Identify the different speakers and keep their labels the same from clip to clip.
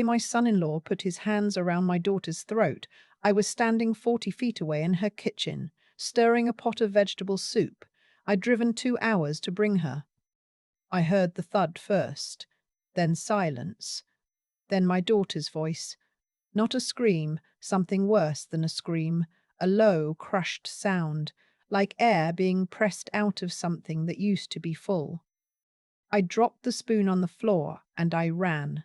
Speaker 1: My son-in-law put his hands around my daughter's throat. I was standing 40 feet away in her kitchen, stirring a pot of vegetable soup. I'd driven 2 hours to bring her. I heard the thud first, then silence, then my daughter's voice. Not a scream, something worse than a scream, a low, crushed sound, like air being pressed out of something that used to be full. I dropped the spoon on the floor and I ran.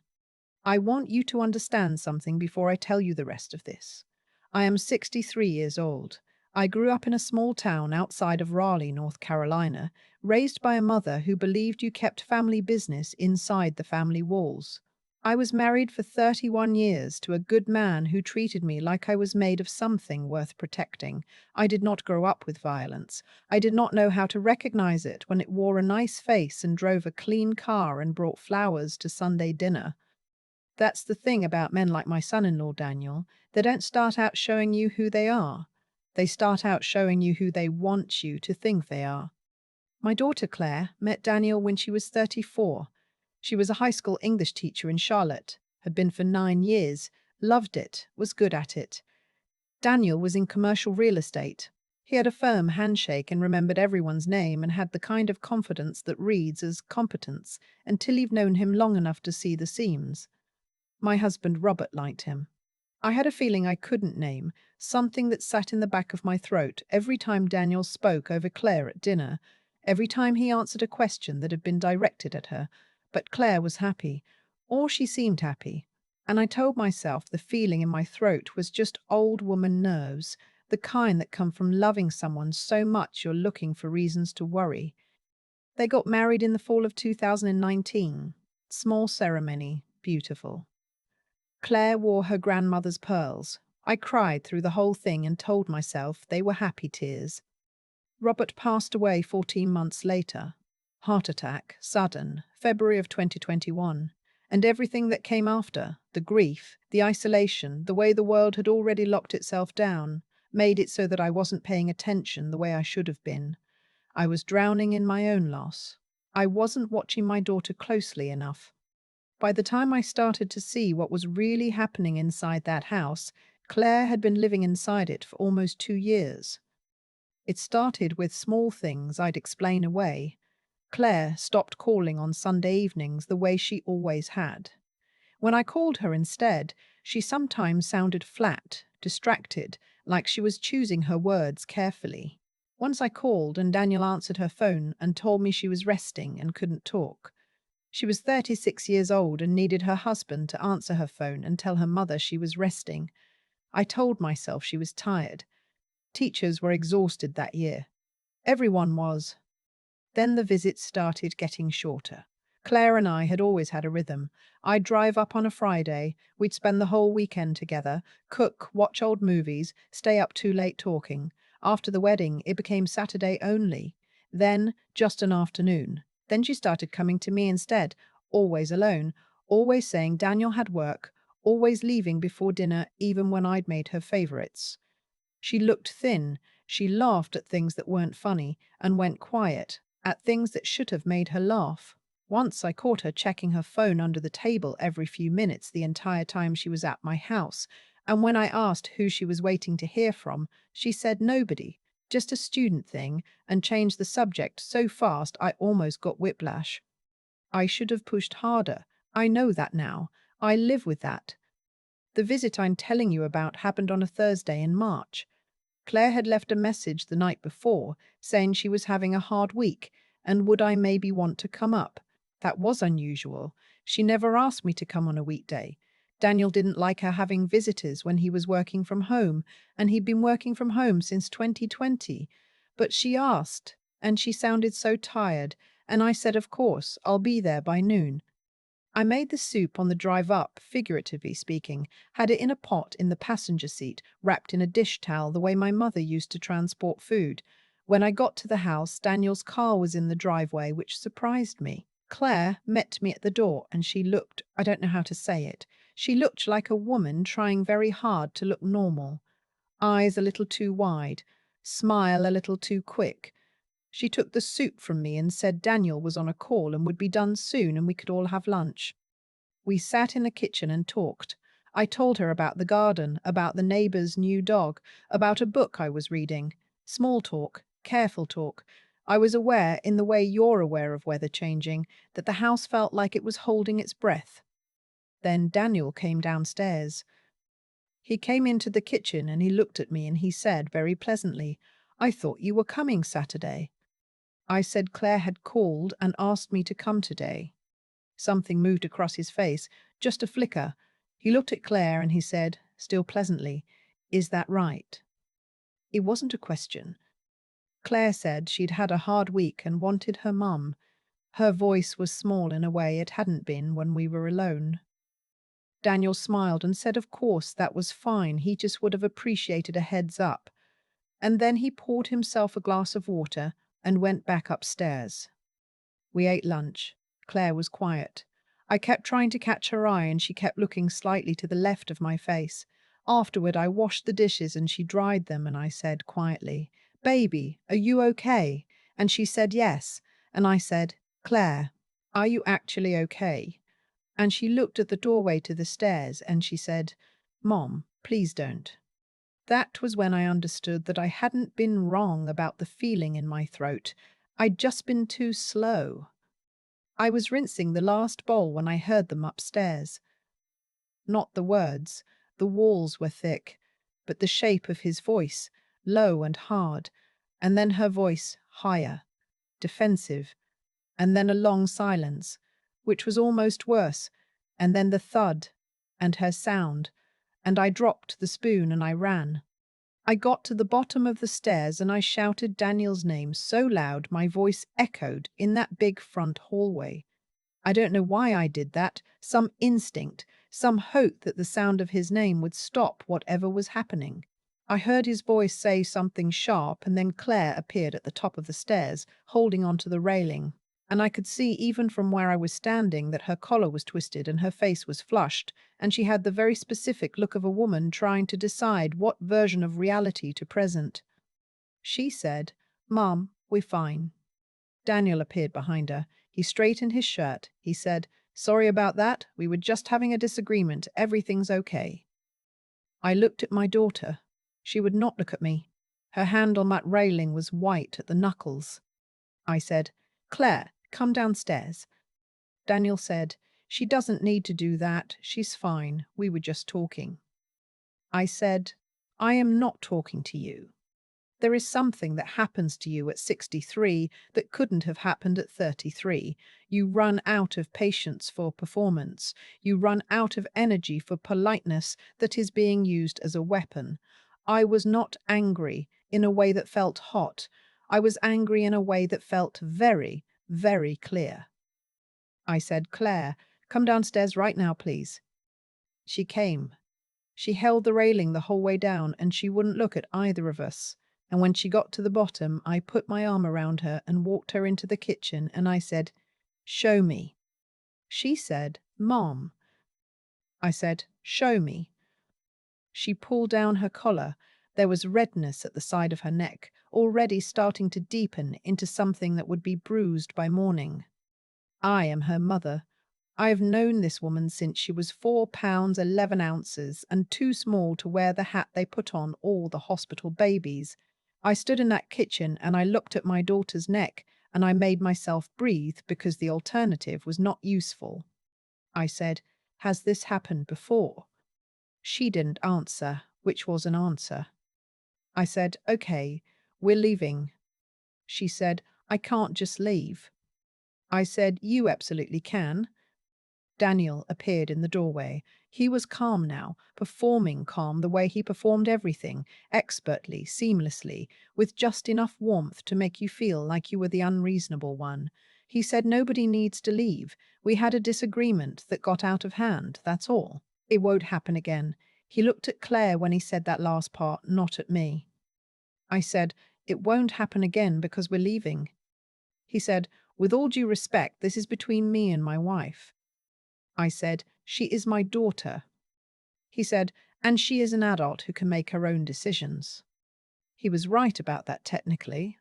Speaker 1: I want you to understand something before I tell you the rest of this. I am 63 years old. I grew up in a small town outside of Raleigh, North Carolina, raised by a mother who believed you kept family business inside the family walls. I was married for 31 years to a good man who treated me like I was made of something worth protecting. I did not grow up with violence. I did not know how to recognize it when it wore a nice face and drove a clean car and brought flowers to Sunday dinner. That's the thing about men like my son-in-law, Daniel. They don't start out showing you who they are. They start out showing you who they want you to think they are. My daughter Claire met Daniel when she was 34. She was a high school English teacher in Charlotte, had been for 9 years, loved it, was good at it. Daniel was in commercial real estate. He had a firm handshake and remembered everyone's name and had the kind of confidence that reads as competence until you've known him long enough to see the seams. My husband Robert liked him. I had a feeling I couldn't name, something that sat in the back of my throat every time Daniel spoke over Claire at dinner, every time he answered a question that had been directed at her. But Claire was happy, or she seemed happy, and I told myself the feeling in my throat was just old woman nerves, the kind that come from loving someone so much you're looking for reasons to worry. They got married in the fall of 2019. Small ceremony, beautiful. Claire wore her grandmother's pearls. I cried through the whole thing and told myself they were happy tears. Robert passed away 14 months later. Heart attack, sudden, February of 2021. And everything that came after, the grief, the isolation, the way the world had already locked itself down, made it so that I wasn't paying attention the way I should have been. I was drowning in my own loss. I wasn't watching my daughter closely enough. By the time I started to see what was really happening inside that house, Claire had been living inside it for almost 2 years. It started with small things I'd explain away. Claire stopped calling on Sunday evenings the way she always had. When I called her instead, she sometimes sounded flat, distracted, like she was choosing her words carefully. Once I called and Daniel answered her phone and told me she was resting and couldn't talk. She was 36 years old and needed her husband to answer her phone and tell her mother she was resting. I told myself she was tired. Teachers were exhausted that year. Everyone was. Then the visits started getting shorter. Claire and I had always had a rhythm. I'd drive up on a Friday, we'd spend the whole weekend together, cook, watch old movies, stay up too late talking. After the wedding, it became Saturday only. Then, just an afternoon. Then she started coming to me instead, always alone, always saying Daniel had work, always leaving before dinner even when I'd made her favorites. She looked thin, she laughed at things that weren't funny, and went quiet, at things that should have made her laugh. Once I caught her checking her phone under the table every few minutes the entire time she was at my house, and when I asked who she was waiting to hear from, she said nobody, just a student thing, and changed the subject so fast I almost got whiplash. I should have pushed harder. I know that now. I live with that. The visit I'm telling you about happened on a Thursday in March. Claire had left a message the night before saying she was having a hard week and would I maybe want to come up. That was unusual. She never asked me to come on a weekday. Daniel didn't like her having visitors when he was working from home, and he'd been working from home since 2020. But she asked, and she sounded so tired, and I said, of course, I'll be there by noon. I made the soup on the drive up, figuratively speaking, had it in a pot in the passenger seat, wrapped in a dish towel the way my mother used to transport food. When I got to the house, Daniel's car was in the driveway, which surprised me. Claire met me at the door and she looked, I don't know how to say it, she looked like a woman trying very hard to look normal. Eyes a little too wide, smile a little too quick. She took the soup from me and said Daniel was on a call and would be done soon and we could all have lunch. We sat in the kitchen and talked. I told her about the garden, about the neighbor's new dog, about a book I was reading. Small talk, careful talk. I was aware, in the way you're aware of weather changing, that the house felt like it was holding its breath. Then Daniel came downstairs. He came into the kitchen and he looked at me and he said very pleasantly, "I thought you were coming Saturday." I said Claire had called and asked me to come today. Something moved across his face, just a flicker. He looked at Claire and he said, still pleasantly, "Is that right?" It wasn't a question. Claire said she'd had a hard week and wanted her mum. Her voice was small in a way it hadn't been when we were alone. Daniel smiled and said of course that was fine, he just would have appreciated a heads up. And then he poured himself a glass of water and went back upstairs. We ate lunch. Claire was quiet. I kept trying to catch her eye and she kept looking slightly to the left of my face. Afterward, I washed the dishes and she dried them and I said quietly, "Baby, are you okay?" And she said yes. And I said, "Claire, are you actually okay?" And she looked at the doorway to the stairs and she said, "Mom, please don't." That was when I understood that I hadn't been wrong about the feeling in my throat. I'd just been too slow. I was rinsing the last bowl when I heard them upstairs. Not the words, the walls were thick, but the shape of his voice, low and hard, and then her voice higher, defensive, and then a long silence, which was almost worse, and then the thud, and her sound, and I dropped the spoon and I ran. I got to the bottom of the stairs and I shouted Daniel's name so loud my voice echoed in that big front hallway. I don't know why I did that, some instinct, some hope that the sound of his name would stop whatever was happening. I heard his voice say something sharp and then Claire appeared at the top of the stairs, holding onto the railing. And I could see even from where I was standing that her collar was twisted and her face was flushed, and she had the very specific look of a woman trying to decide what version of reality to present. She said, "Mom, we're fine." Daniel appeared behind her. He straightened his shirt. He said, "Sorry about that. We were just having a disagreement. Everything's okay." I looked at my daughter. She would not look at me. Her hand on that railing was white at the knuckles. I said, "Claire, come downstairs." Daniel said, "She doesn't need to do that. She's fine. We were just talking." I said, "I am not talking to you. There is something that happens to you at 63 that couldn't have happened at 33. You run out of patience for performance. You run out of energy for politeness that is being used as a weapon. I was not angry in a way that felt hot. I was angry in a way that felt very, very clear. I said, "Claire, come downstairs right now, please." She came. She held the railing the whole way down and she wouldn't look at either of us. And when she got to the bottom, I put my arm around her and walked her into the kitchen and I said, "Show me." She said, "Mom." I said, "Show me." She pulled down her collar. There was redness at the side of her neck, already starting to deepen into something that would be bruised by morning. I am her mother. I have known this woman since she was 4 pounds 11 ounces and too small to wear the hat they put on all the hospital babies. I stood in that kitchen and I looked at my daughter's neck and I made myself breathe because the alternative was not useful. I said, "Has this happened before?" She didn't answer, which was an answer. I said, "Okay, we're leaving." She said, "I can't just leave." I said, "You absolutely can." Daniel appeared in the doorway. He was calm now, performing calm the way he performed everything, expertly, seamlessly, with just enough warmth to make you feel like you were the unreasonable one. He said, "Nobody needs to leave. We had a disagreement that got out of hand, that's all. It won't happen again." He looked at Claire when he said that last part, not at me. I said, "It won't happen again because we're leaving." He said, "With all due respect, this is between me and my wife." I said, "She is my daughter." He said, "And she is an adult who can make her own decisions." He was right about that technically.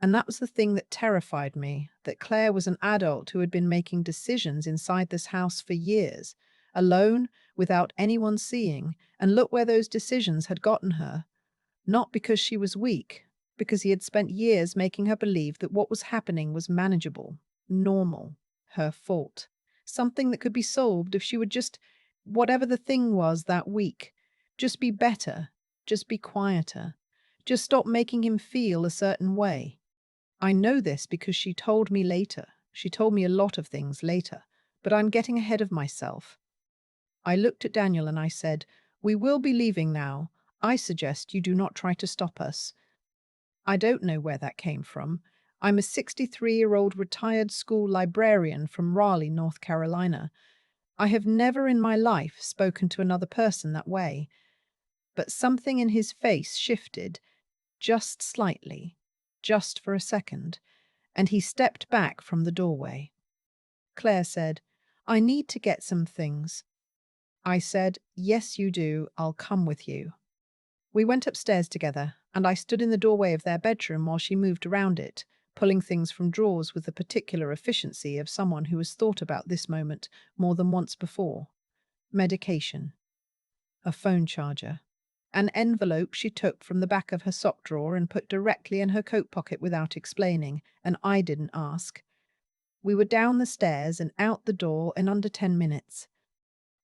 Speaker 1: And that was the thing that terrified me, that Claire was an adult who had been making decisions inside this house for years, alone, without anyone seeing, and look where those decisions had gotten her. Not because she was weak, because he had spent years making her believe that what was happening was manageable, normal, her fault. Something that could be solved if she would just, whatever the thing was that week, just be better, just be quieter, just stop making him feel a certain way. I know this because she told me later. She told me a lot of things later, but I'm getting ahead of myself. I looked at Daniel and I said, "We will be leaving now. I suggest you do not try to stop us." I don't know where that came from. I'm a 63-year-old retired school librarian from Raleigh, North Carolina. I have never in my life spoken to another person that way. But something in his face shifted, just slightly, just for a second, and he stepped back from the doorway. Claire said, "I need to get some things." I said, "Yes, you do. I'll come with you." We went upstairs together, and I stood in the doorway of their bedroom while she moved around it, pulling things from drawers with the particular efficiency of someone who has thought about this moment more than once before. Medication, a phone charger, an envelope she took from the back of her sock drawer and put directly in her coat pocket without explaining, and I didn't ask. We were down the stairs and out the door in under 10 minutes.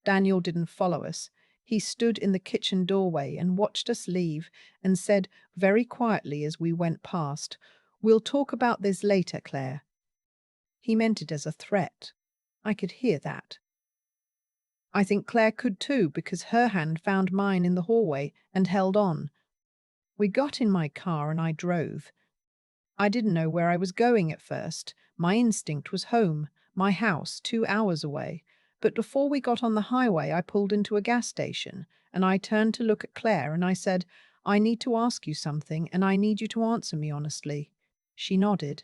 Speaker 1: Daniel didn't follow us. He stood in the kitchen doorway and watched us leave and said very quietly as we went past, "We'll talk about this later, Claire." He meant it as a threat. I could hear that. I think Claire could too, because her hand found mine in the hallway and held on. We got in my car and I drove. I didn't know where I was going at first. My instinct was home, my house, 2 hours away. But before we got on the highway, I pulled into a gas station, and I turned to look at Claire and I said, "I need to ask you something, and I need you to answer me honestly." She nodded.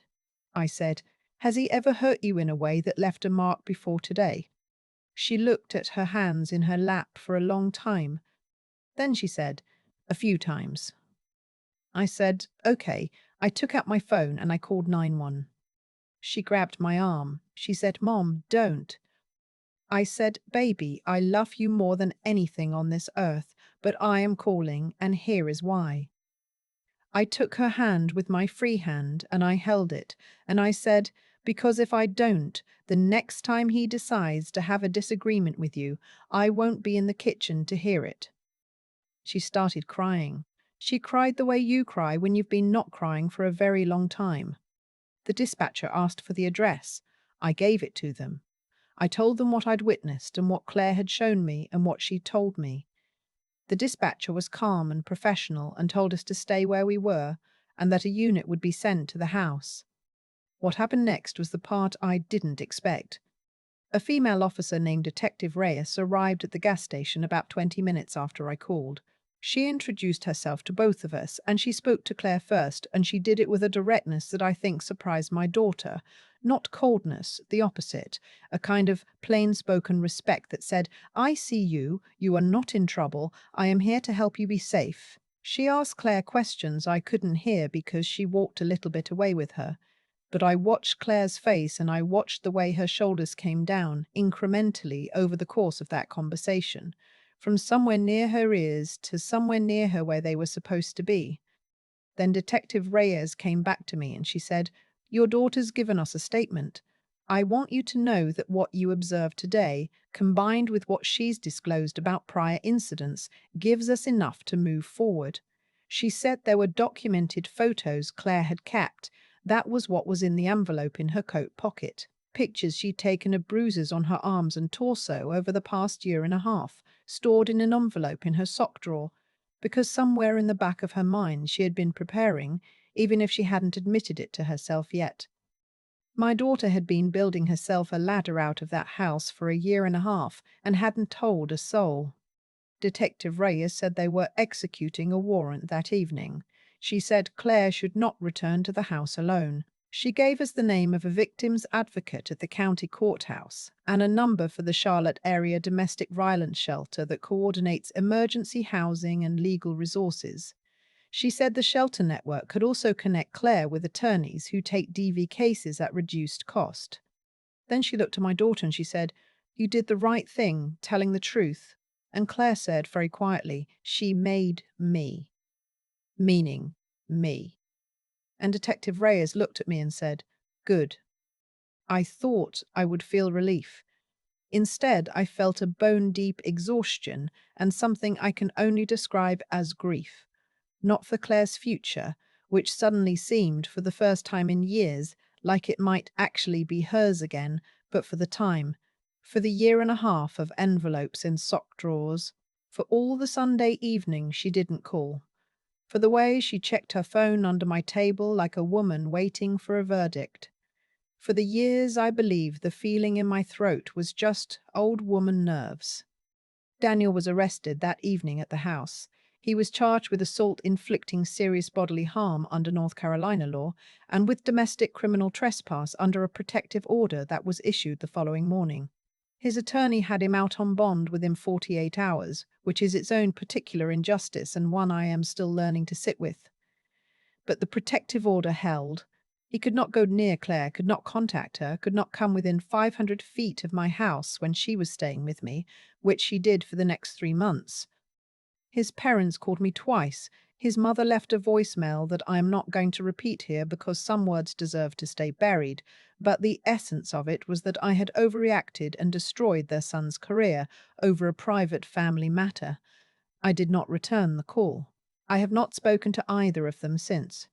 Speaker 1: I said, "Has he ever hurt you in a way that left a mark before today?" She looked at her hands in her lap for a long time. Then she said, "A few times." I said, "Okay." I took out my phone and I called 911. She grabbed my arm. She said, "Mom, don't." I said, "Baby, I love you more than anything on this earth, but I am calling, and here is why." I took her hand with my free hand and I held it, and I said, "Because if I don't, the next time he decides to have a disagreement with you, I won't be in the kitchen to hear it." She started crying. She cried the way you cry when you've been not crying for a very long time. The dispatcher asked for the address. I gave it to them. I told them what I'd witnessed and what Claire had shown me and what she'd told me. The dispatcher was calm and professional and told us to stay where we were and that a unit would be sent to the house. What happened next was the part I didn't expect. A female officer named Detective Reyes arrived at the gas station about 20 minutes after I called. She introduced herself to both of us, and she spoke to Claire first, and she did it with a directness that I think surprised my daughter. Not coldness, the opposite, a kind of plain-spoken respect that said, "I see you, you are not in trouble, I am here to help you be safe." She asked Claire questions I couldn't hear because she walked a little bit away with her. But I watched Claire's face and I watched the way her shoulders came down incrementally over the course of that conversation, from somewhere near her ears to somewhere near her where they were supposed to be. Then Detective Reyes came back to me and she said, "Your daughter's given us a statement. I want you to know that what you observed today, combined with what she's disclosed about prior incidents, gives us enough to move forward." She said there were documented photos Claire had kept. That was what was in the envelope in her coat pocket. Pictures she'd taken of bruises on her arms and torso over the past year and a half, stored in an envelope in her sock drawer, because somewhere in the back of her mind she had been preparing, even if she hadn't admitted it to herself yet. My daughter had been building herself a ladder out of that house for a year and a half and hadn't told a soul. Detective Reyes said they were executing a warrant that evening. She said Claire should not return to the house alone. She gave us the name of a victim's advocate at the county courthouse and a number for the Charlotte area domestic violence shelter that coordinates emergency housing and legal resources. She said the shelter network could also connect Claire with attorneys who take DV cases at reduced cost. Then she looked at my daughter and she said, "You did the right thing, telling the truth." And Claire said very quietly, "She made me," meaning me. And Detective Reyes looked at me and said, "Good." I thought I would feel relief. Instead, I felt a bone-deep exhaustion and something I can only describe as grief. Not for Claire's future, which suddenly seemed, for the first time in years, like it might actually be hers again, but for the time, for the year and a half of envelopes in sock drawers, for all the Sunday evenings she didn't call, for the way she checked her phone under my table like a woman waiting for a verdict. For the years I believed the feeling in my throat was just old woman nerves. Daniel was arrested that evening at the house. He was charged with assault inflicting serious bodily harm under North Carolina law and with domestic criminal trespass under a protective order that was issued the following morning. His attorney had him out on bond within 48 hours, which is its own particular injustice and one I am still learning to sit with. But the protective order held. He could not go near Claire, could not contact her, could not come within 500 feet of my house when she was staying with me, which she did for the next 3 months. His parents called me twice. His mother left a voicemail that I am not going to repeat here because some words deserve to stay buried, but the essence of it was that I had overreacted and destroyed their son's career over a private family matter. I did not return the call. I have not spoken to either of them since.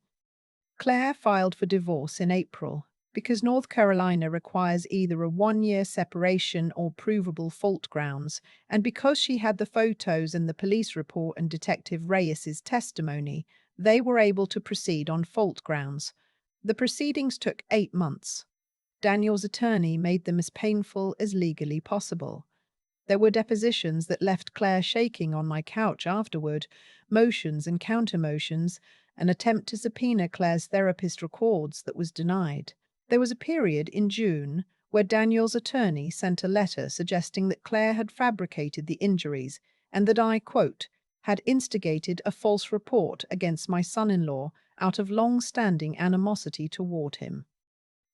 Speaker 1: Claire filed for divorce in April because North Carolina requires either a 1-year separation or provable fault grounds, and because she had the photos and the police report and Detective Reyes's testimony, they were able to proceed on fault grounds. The proceedings took 8 months. Daniel's attorney made them as painful as legally possible. There were depositions that left Claire shaking on my couch afterward, motions and counter-motions, an attempt to subpoena Claire's therapist records that was denied. There was a period in June where Daniel's attorney sent a letter suggesting that Claire had fabricated the injuries and that I, quote, had instigated a false report against my son-in-law out of long-standing animosity toward him.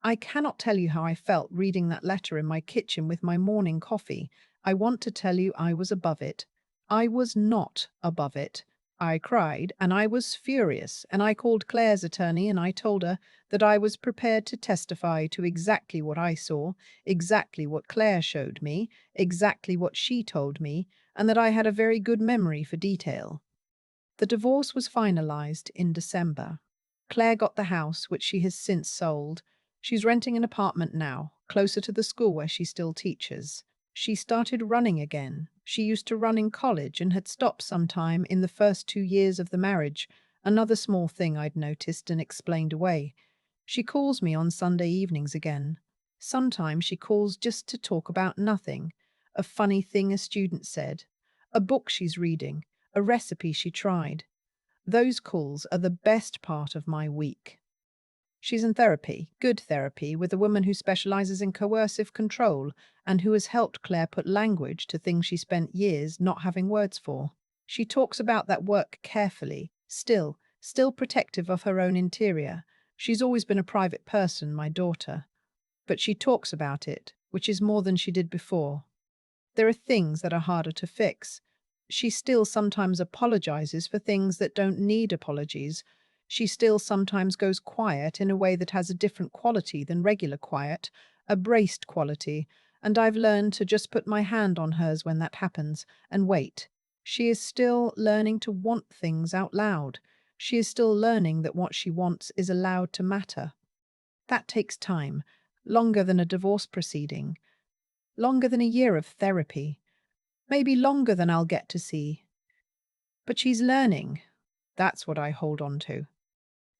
Speaker 1: I cannot tell you how I felt reading that letter in my kitchen with my morning coffee. I want to tell you I was above it. I was not above it. I cried, and I was furious, and I called Claire's attorney and I told her that I was prepared to testify to exactly what I saw, exactly what Claire showed me, exactly what she told me, and that I had a very good memory for detail. The divorce was finalized in December. Claire got the house, which she has since sold. She's renting an apartment now, closer to the school where she still teaches. She started running again. She used to run in college and had stopped sometime in the first 2 years of the marriage, another small thing I'd noticed and explained away. She calls me on Sunday evenings again. Sometimes she calls just to talk about nothing. A funny thing a student said, a book she's reading, a recipe she tried. Those calls are the best part of my week. She's in therapy, good therapy, with a woman who specializes in coercive control and who has helped Claire put language to things she spent years not having words for. She talks about that work carefully, still protective of her own interior. She's always been a private person, my daughter. But she talks about it, which is more than she did before. There are things that are harder to fix. She still sometimes apologizes for things that don't need apologies. She still sometimes goes quiet in a way that has a different quality than regular quiet, a braced quality, and I've learned to just put my hand on hers when that happens and wait. She is still learning to want things out loud. She is still learning that what she wants is allowed to matter. That takes time, longer than a divorce proceeding, longer than a year of therapy, maybe longer than I'll get to see. But she's learning. That's what I hold on to.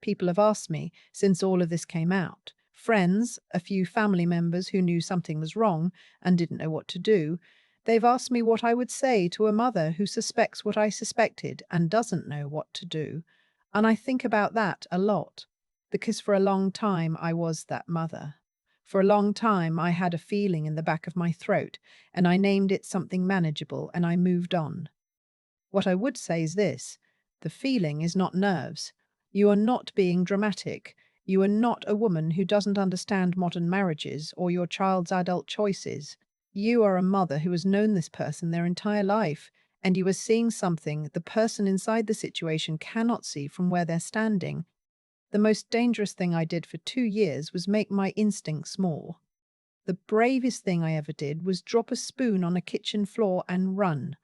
Speaker 1: People have asked me, since all of this came out, friends, a few family members who knew something was wrong and didn't know what to do, they've asked me what I would say to a mother who suspects what I suspected and doesn't know what to do. And I think about that a lot, because for a long time I was that mother. For a long time I had a feeling in the back of my throat, and I named it something manageable and I moved on. What I would say is this: The feeling is not nerves. You are not being dramatic. You are not a woman who doesn't understand modern marriages or your child's adult choices. You are a mother who has known this person their entire life, and you are seeing something the person inside the situation cannot see from where they're standing. The most dangerous thing I did for 2 years was make my instincts small. The bravest thing I ever did was drop a spoon on a kitchen floor and run.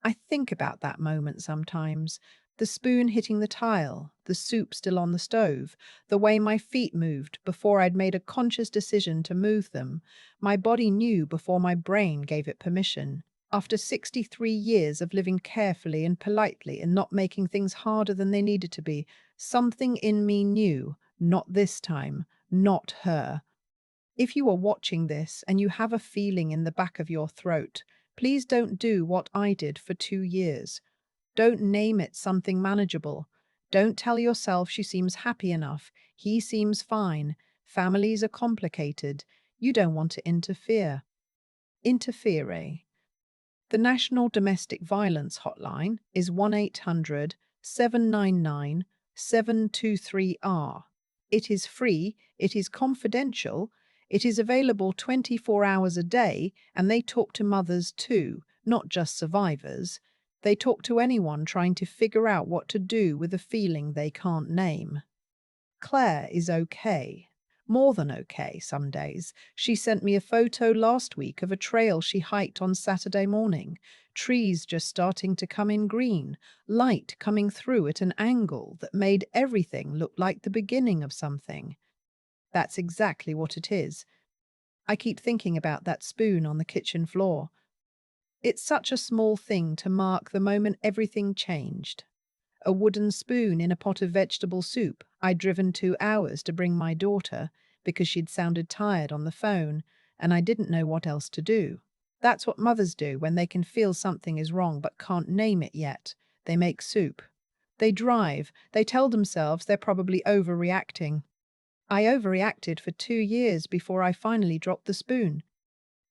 Speaker 1: I think about that moment sometimes. The spoon hitting the tile, the soup still on the stove, the way my feet moved before I'd made a conscious decision to move them. My body knew before my brain gave it permission. After 63 years of living carefully and politely and not making things harder than they needed to be, something in me knew, not this time, not her. If you are watching this and you have a feeling in the back of your throat, please don't do what I did for 2 years. Don't name it something manageable. Don't tell yourself she seems happy enough. He seems fine. Families are complicated. You don't want to interfere. Interfere. The National Domestic Violence Hotline is 1-800 799 723R. It is free, it is confidential, it is available 24 hours a day, and they talk to mothers too, not just survivors. They talk to anyone trying to figure out what to do with a feeling they can't name. Claire is okay. More than okay some days. She sent me a photo last week of a trail she hiked on Saturday morning. Trees just starting to come in green, light coming through at an angle that made everything look like the beginning of something. That's exactly what it is. I keep thinking about that spoon on the kitchen floor. It's such a small thing to mark the moment everything changed. A wooden spoon in a pot of vegetable soup I'd driven 2 hours to bring my daughter because she'd sounded tired on the phone and I didn't know what else to do. That's what mothers do when they can feel something is wrong but can't name it yet. They make soup. They drive. They tell themselves they're probably overreacting. I overreacted for 2 years before I finally dropped the spoon.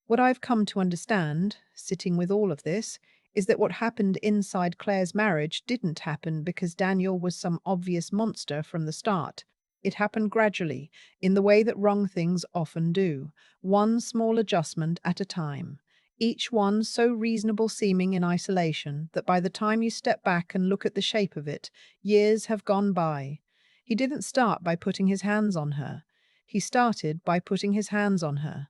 Speaker 1: What I've come to understand, sitting with all of this, is that what happened inside Claire's marriage didn't happen because Daniel was some obvious monster from the start. It happened gradually, in the way that wrong things often do, one small adjustment at a time, each one so reasonable seeming in isolation that by the time you step back and look at the shape of it, years have gone by. He didn't start by putting his hands on her. He started by putting his hands on her.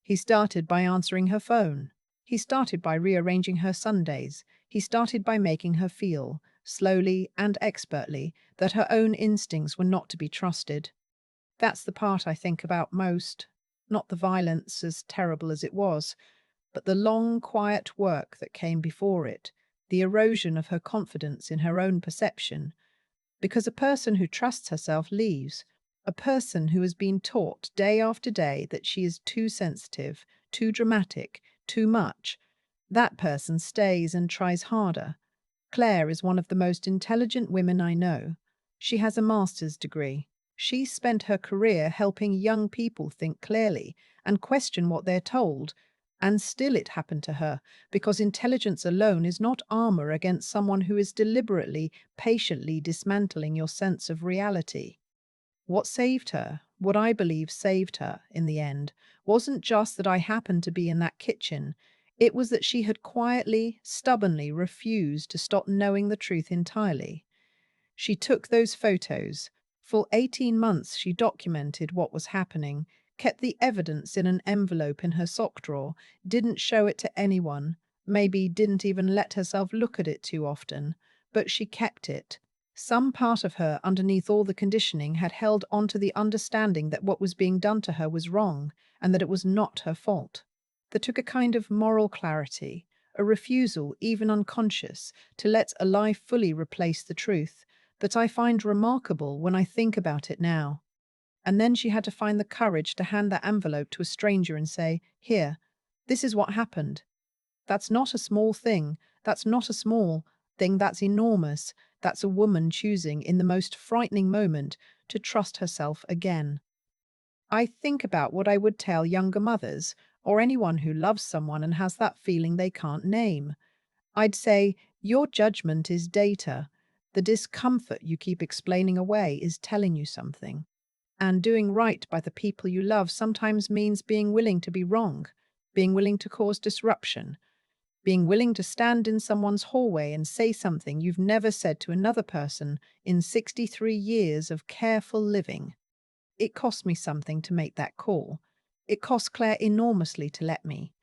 Speaker 1: He started by answering her phone. He started by rearranging her Sundays. He started by making her feel, slowly and expertly, that her own instincts were not to be trusted. That's the part I think about most. Not the violence, as terrible as it was, but the long, quiet work that came before it, the erosion of her confidence in her own perception, because a person who trusts herself leaves. A person who has been taught day after day that she is too sensitive, too dramatic, too much. That person stays and tries harder. Claire is one of the most intelligent women I know. She has a master's degree. She spent her career helping young people think clearly and question what they're told. And still it happened to her, because intelligence alone is not armor against someone who is deliberately, patiently dismantling your sense of reality. What saved her, what I believe saved her in the end, wasn't just that I happened to be in that kitchen. It was that she had quietly, stubbornly refused to stop knowing the truth entirely. She took those photos. For 18 months she documented what was happening, kept the evidence in an envelope in her sock drawer, didn't show it to anyone, maybe didn't even let herself look at it too often, but she kept it. Some part of her, underneath all the conditioning, had held on to the understanding that what was being done to her was wrong and that it was not her fault. That took a kind of moral clarity, a refusal, even unconscious, to let a lie fully replace the truth, that I find remarkable when I think about it now. And then she had to find the courage to hand that envelope to a stranger and say, "Here, this is what happened." That's not a small thing. That's not a small thing. That's enormous. That's a woman choosing, in the most frightening moment, to trust herself again. I think about what I would tell younger mothers, or anyone who loves someone and has that feeling they can't name. I'd say, your judgment is data. The discomfort you keep explaining away is telling you something. And doing right by the people you love sometimes means being willing to be wrong, being willing to cause disruption, being willing to stand in someone's hallway and say something you've never said to another person in 63 years of careful living. It cost me something to make that call. It cost Claire enormously to let me.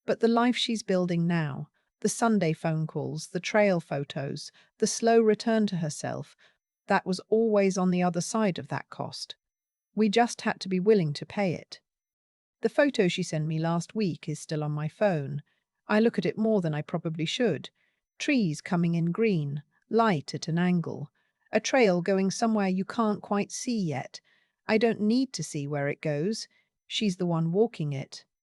Speaker 1: But the life she's building now, the Sunday phone calls, the trail photos, the slow return to herself, that was always on the other side of that cost. We just had to be willing to pay it. The photo she sent me last week is still on my phone. I look at it more than I probably should. Trees coming in green, light at an angle, a trail going somewhere you can't quite see yet. I don't need to see where it goes. She's the one walking it.